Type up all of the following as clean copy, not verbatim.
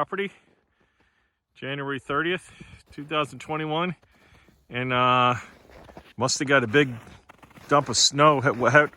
property, January 30th, 2021. And must have got a big dump of snow,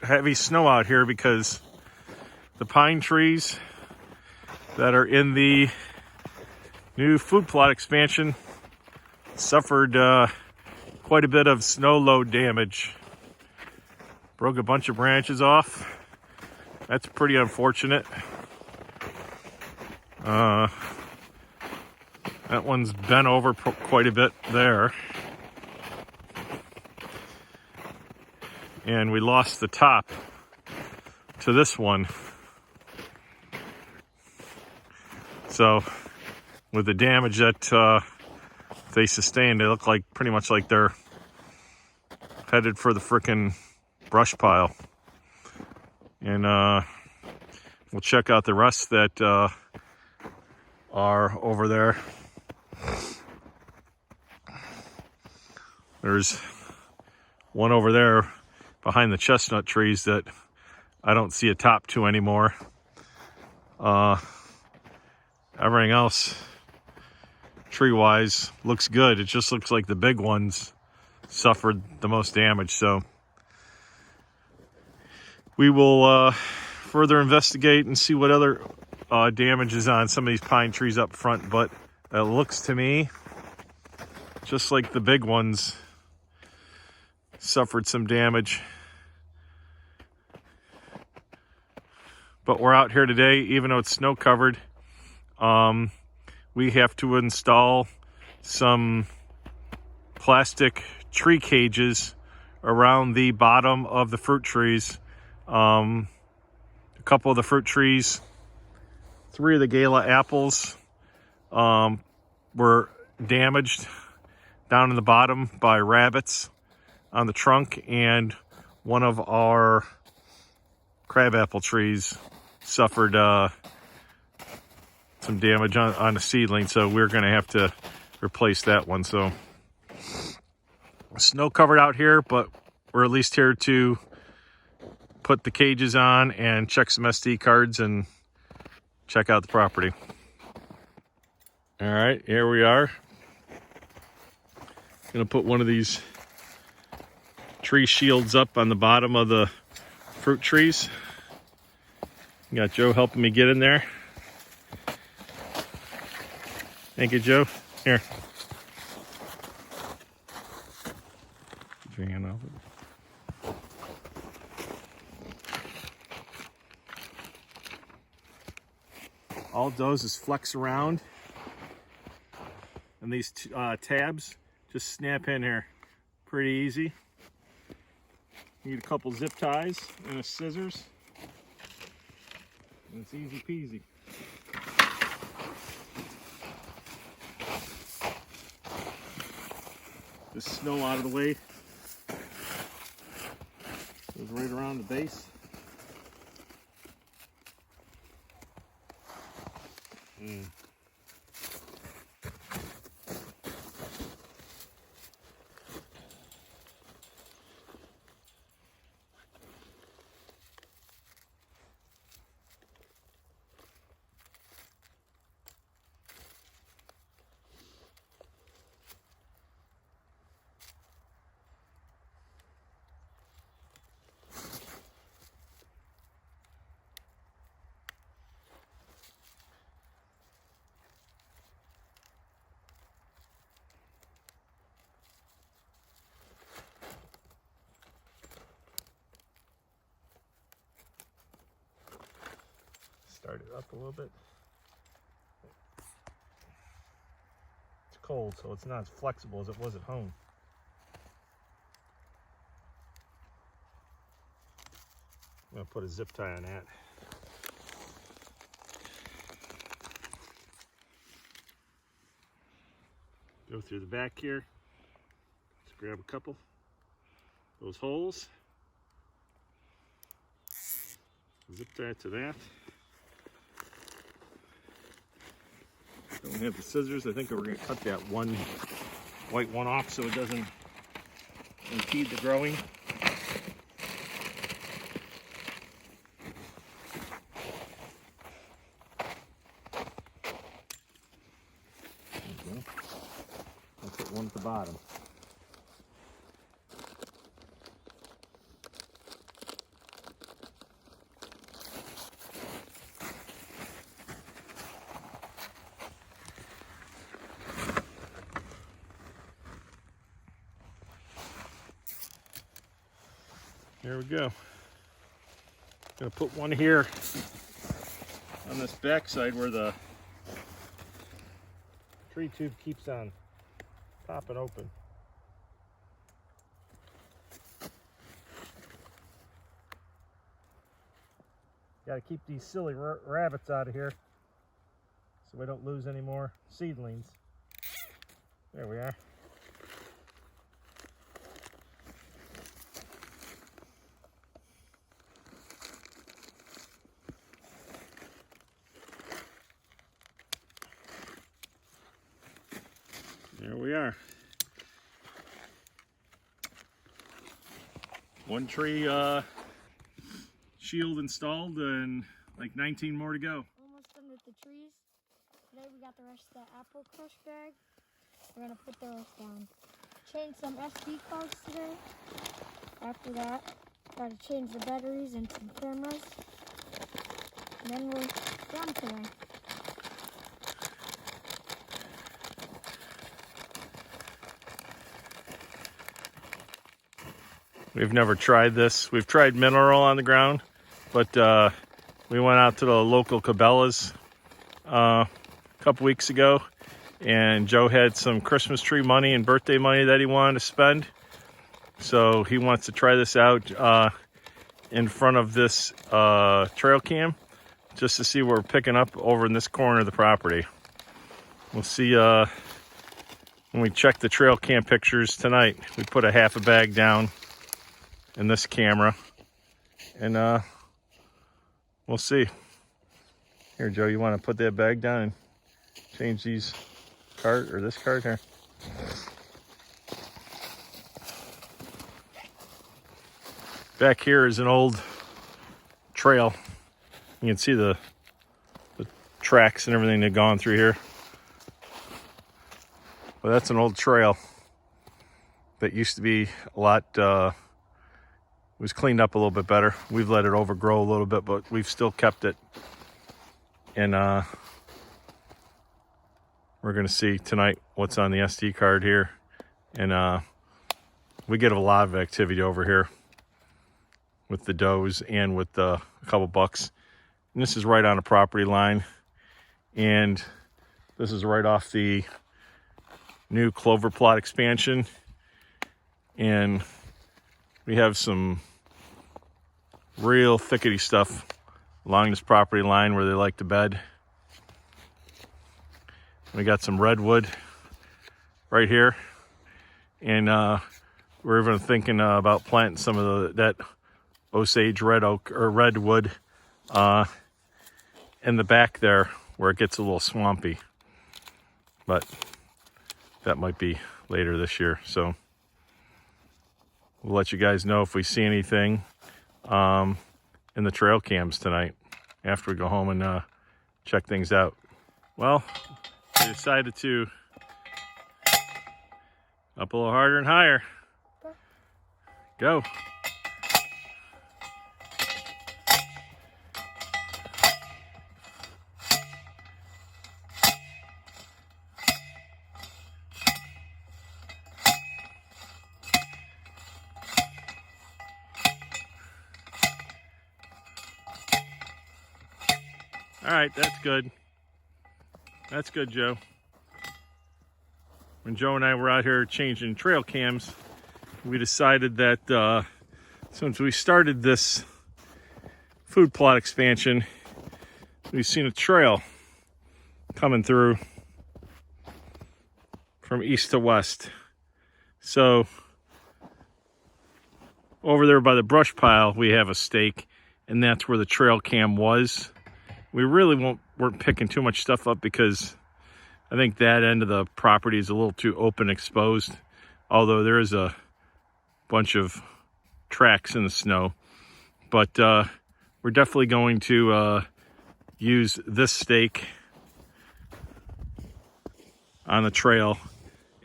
heavy snow out here, because the pine trees that are in the new food plot expansion suffered quite a bit of snow load damage. Broke a bunch of branches off. That's pretty unfortunate. That one's bent over quite a bit there. And we lost the top to this one. So with the damage that they sustained, they look like pretty much like they're headed for the frickin' brush pile. And we'll check out the rest that are over there. There's one over there behind the chestnut trees that I don't see a top to anymore. Everything else, tree-wise, looks good. It just looks like the big ones suffered the most damage. So we will further investigate and see what other damage is on some of these pine trees up front. But it looks to me just like the big ones suffered some damage. But we're out here today, even though it's snow covered. We have to install some plastic tree cages around the bottom of the fruit trees. A couple of the fruit trees, 3 of the Gala apples were damaged down in the bottom by rabbits on the trunk, and one of our crabapple trees suffered some damage on a seedling, so we're going to have to replace that one. So snow covered out here, but we're at least here to put the cages on and check some SD cards and check out the property. All right, here we are. Gonna put one of these tree shields up on the bottom of the fruit trees. Got Joe helping me get in there. Thank you, Joe. Here. Put your hand off it. All it does is flex around, and these tabs just snap in here. Pretty easy. Need a couple zip ties and a scissors, and it's easy peasy. This snow out of the way. Goes right around the base. Start it up a little bit. It's cold, so it's not as flexible as it was at home. I'm gonna put a zip tie on that. Go through the back here. Just grab a couple of those holes. Zip tie to that. Don't have the scissors. I think we're going to cut that one white one off so it doesn't impede the growing. bottom. There we go. Gonna put one here on this back side where the tree tube keeps on popping open. Got to keep these silly rabbits out of here so we don't lose any more seedlings. There we are. There we are. One tree shield installed and like 19 more to go. Almost done with the trees. Today we got the rest of the apple crush bag. We're gonna put those down. Change some SD cards today. After that, gotta change the batteries and some cameras. And then we're done today. We've never tried this. We've tried mineral on the ground, but we went out to the local Cabela's a couple weeks ago, and Joe had some Christmas tree money and birthday money that he wanted to spend. So he wants to try this out in front of this trail cam, just to see what we're picking up over in this corner of the property. We'll see when we check the trail cam pictures tonight. We put a half a bag down in this camera, and we'll see. Here, Joe, you want to put that bag down and change these card or this card here? Back here is an old trail. You can see the tracks and everything they've gone through here. But that's an old trail that used to be a lot was cleaned up a little bit better. We've let it overgrow a little bit, but we've still kept it. And we're gonna see tonight what's on the SD card here. And we get a lot of activity over here with the does and with a couple bucks. And this is right on a property line. And this is right off the new clover plot expansion. And we have some real thickety stuff along this property line where they like to bed. We got some redwood right here, and we're even thinking about planting some of that Osage red oak or redwood in the back there where it gets a little swampy, but that might be later this year. So we'll let you guys know if we see anything in the trail cams tonight after we go home and check things out. Well, we decided to up a little harder and higher. Go. All right, that's good. That's good, Joe. When Joe and I were out here changing trail cams, we decided that since we started this food plot expansion, we've seen a trail coming through from east to west. So over there by the brush pile, we have a stake, and that's where the trail cam was. We really weren't picking too much stuff up because I think that end of the property is a little too open exposed, although there is a bunch of tracks in the snow. But we're definitely going to use this stake on the trail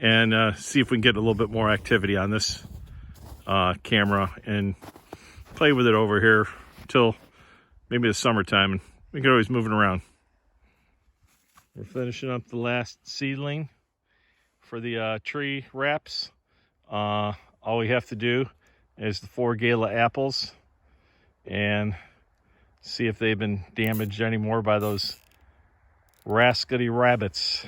and see if we can get a little bit more activity on this camera and play with it over here till maybe the summertime, and we can always move it around. We're finishing up the last seedling for the tree wraps. All we have to do is the 4 gala apples and see if they've been damaged anymore by those rascally rabbits.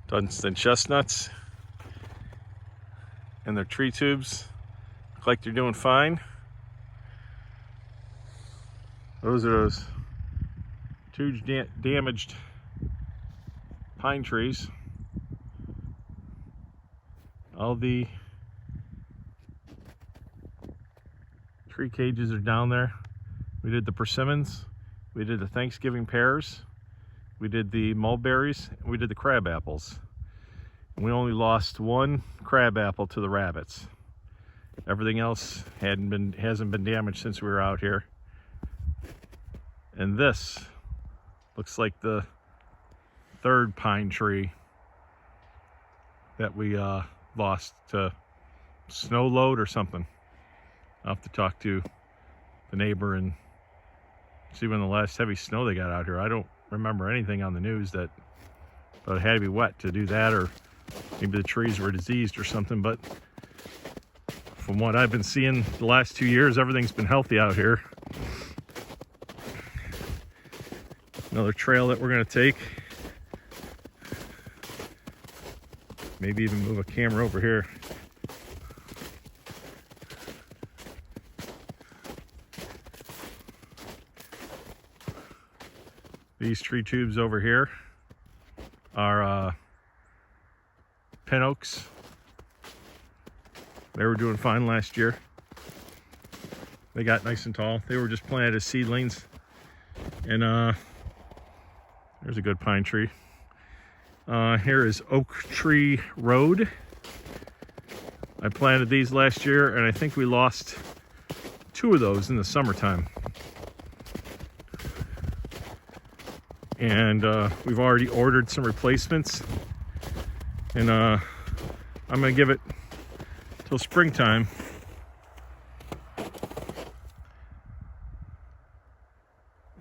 Dunstan chestnuts and their tree tubes look like they're doing fine. Those are those huge damaged pine trees. All the tree cages are down there. We did the persimmons, we did the Thanksgiving pears, we did the mulberries, and we did the crab apples. And we only lost 1 crab apple to the rabbits. Everything else hasn't been damaged since we were out here. And this looks like the 3rd pine tree that we lost to snow load or something. I'll have to talk to the neighbor and see when the last heavy snow they got out here. I don't remember anything on the news that it had to be wet to do that, or maybe the trees were diseased or something. But from what I've been seeing the last 2 years, everything's been healthy out here. Another trail that we're going to take. Maybe even move a camera over here. These tree tubes over here are pin oaks. They were doing fine last year. They got nice and tall. They were just planted as seedlings. And there's a good pine tree. Here is Oak Tree Road. I planted these last year, and I think we lost 2 of those in the summertime. And we've already ordered some replacements, and I'm gonna give it till springtime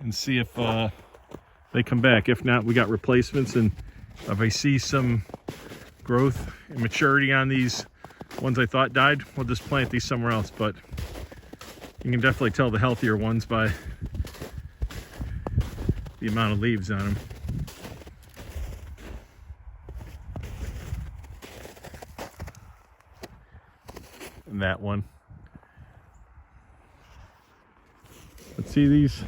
and see if they come back. If not, we got replacements, and if I see some growth and maturity on these ones I thought died, we'll just plant these somewhere else. But you can definitely tell the healthier ones by the amount of leaves on them. And that one. Let's see, these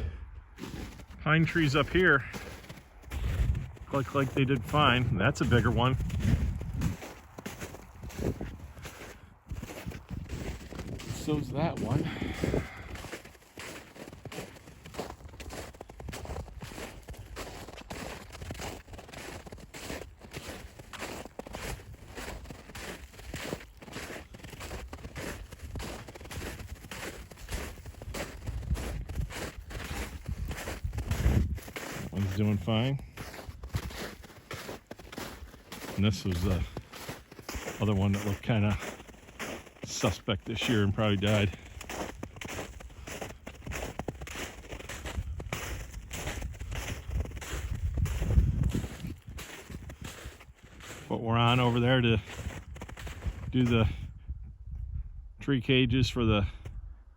pine trees up here look like they did fine. That's a bigger one. So's that one. One's doing fine. And this was the other one that looked kind of suspect this year and probably died. But we're on over there to do the tree cages for the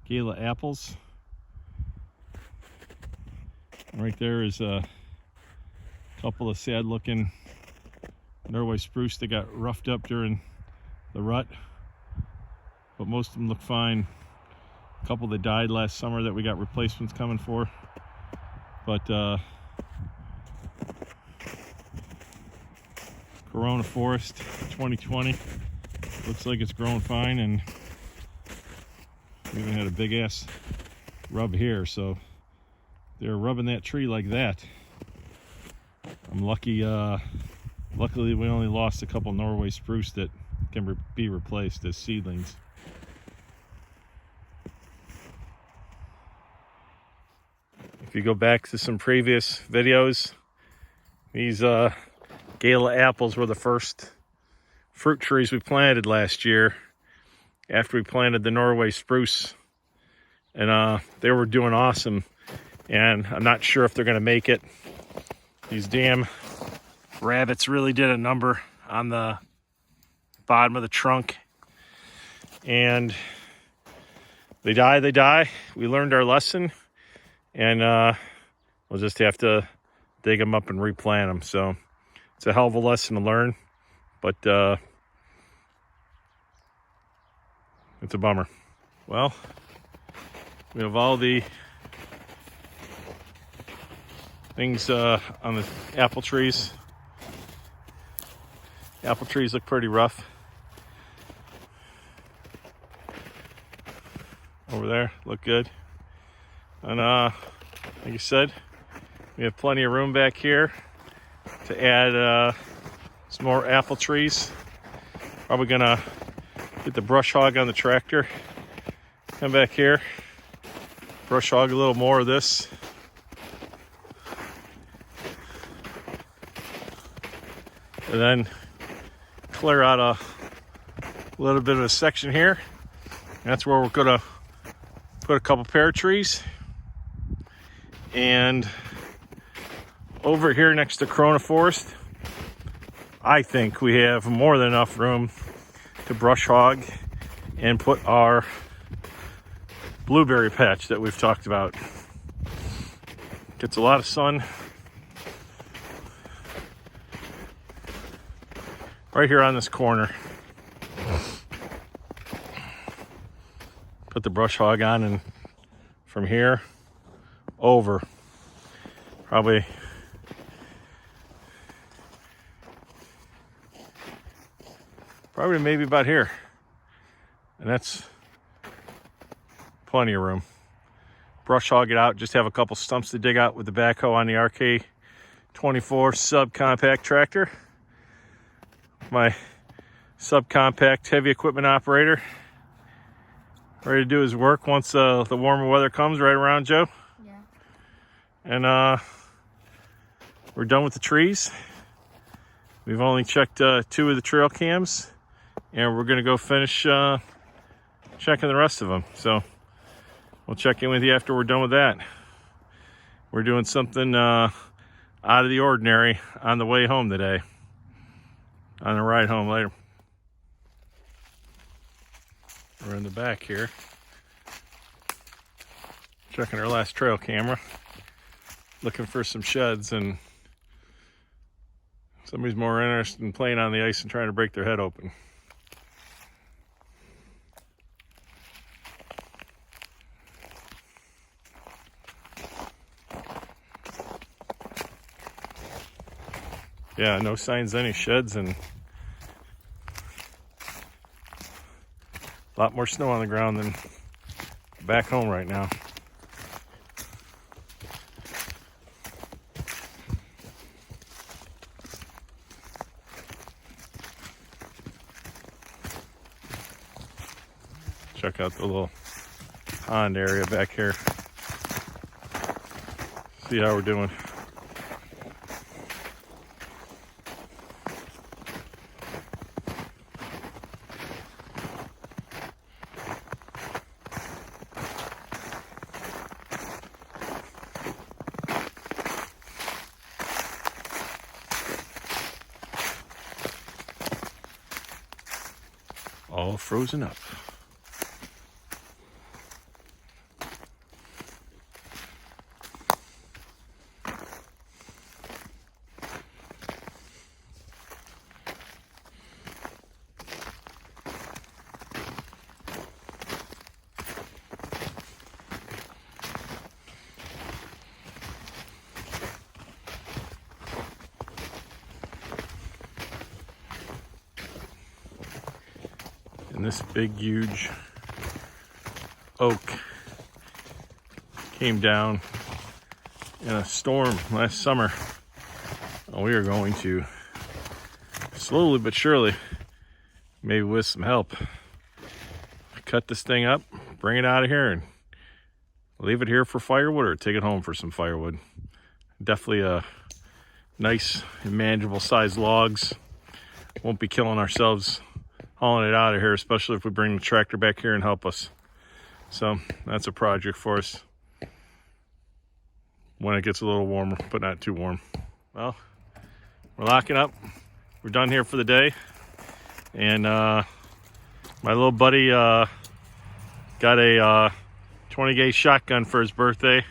gala apples. Right there is a couple of sad looking Norway spruce that got roughed up during the rut, but most of them look fine. A couple that died last summer that we got replacements coming for, but Corona Forest 2020 looks like it's growing fine, and we even had a big ass rub here, so they're rubbing that tree like that. I'm lucky. Luckily, we only lost a couple Norway spruce that can be replaced as seedlings. If you go back to some previous videos, these Gala apples were the first fruit trees we planted last year after we planted the Norway spruce, and they were doing awesome, and I'm not sure if they're going to make it. These damn rabbits really did a number on the bottom of the trunk, and they die. We learned our lesson, and we'll just have to dig them up and replant them. So it's a hell of a lesson to learn, but it's a bummer. Well, we have all the things on the apple trees. Apple trees look pretty rough. Over there, look good. And like I said, we have plenty of room back here to add some more apple trees. Probably gonna get the brush hog on the tractor, come back here, brush hog a little more of this. And then clear out a little bit of a section here. That's where we're gonna put a couple pear trees. And over here next to Corona Forest, I think we have more than enough room to brush hog and put our blueberry patch that we've talked about. Gets a lot of sun. Right here on this corner. Put the brush hog on, and from here over, probably maybe about here, and that's plenty of room. Brush hog it out, just have a couple stumps to dig out with the backhoe on the RK24 subcompact tractor. My subcompact heavy equipment operator, ready to do his work once the warmer weather comes. Right around, Joe? Yeah. And we're done with the trees. We've only checked 2 of the trail cams, and we're gonna go finish checking the rest of them. So we'll check in with you after we're done with that. We're doing something out of the ordinary on the way home today. On the ride home later. We're in the back here, checking our last trail camera, looking for some sheds, and somebody's more interested in playing on the ice and trying to break their head open. Yeah, no signs of any sheds, and a lot more snow on the ground than back home right now. Check out the little pond area back here. See how we're doing. All frozen up. And this big, huge oak came down in a storm last summer. We are going to slowly but surely, maybe with some help, cut this thing up, bring it out of here, and leave it here for firewood or take it home for some firewood. Definitely a nice and manageable sized logs. Won't be killing ourselves hauling it out of here, especially if we bring the tractor back here and help us. So that's a project for us when it gets a little warmer, but not too warm. Well, we're locking up. We're done here for the day. And my little buddy got a 20 gauge shotgun for his birthday.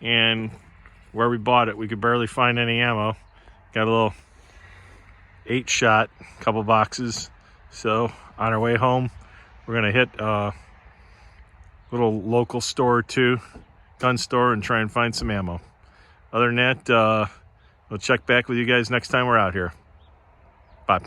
And where we bought it, we could barely find any ammo. Got a little 8-shot, couple boxes. So on our way home, we're gonna hit a little local store or two, gun store, and try and find some ammo. Other than that, we'll check back with you guys next time we're out here. Bye.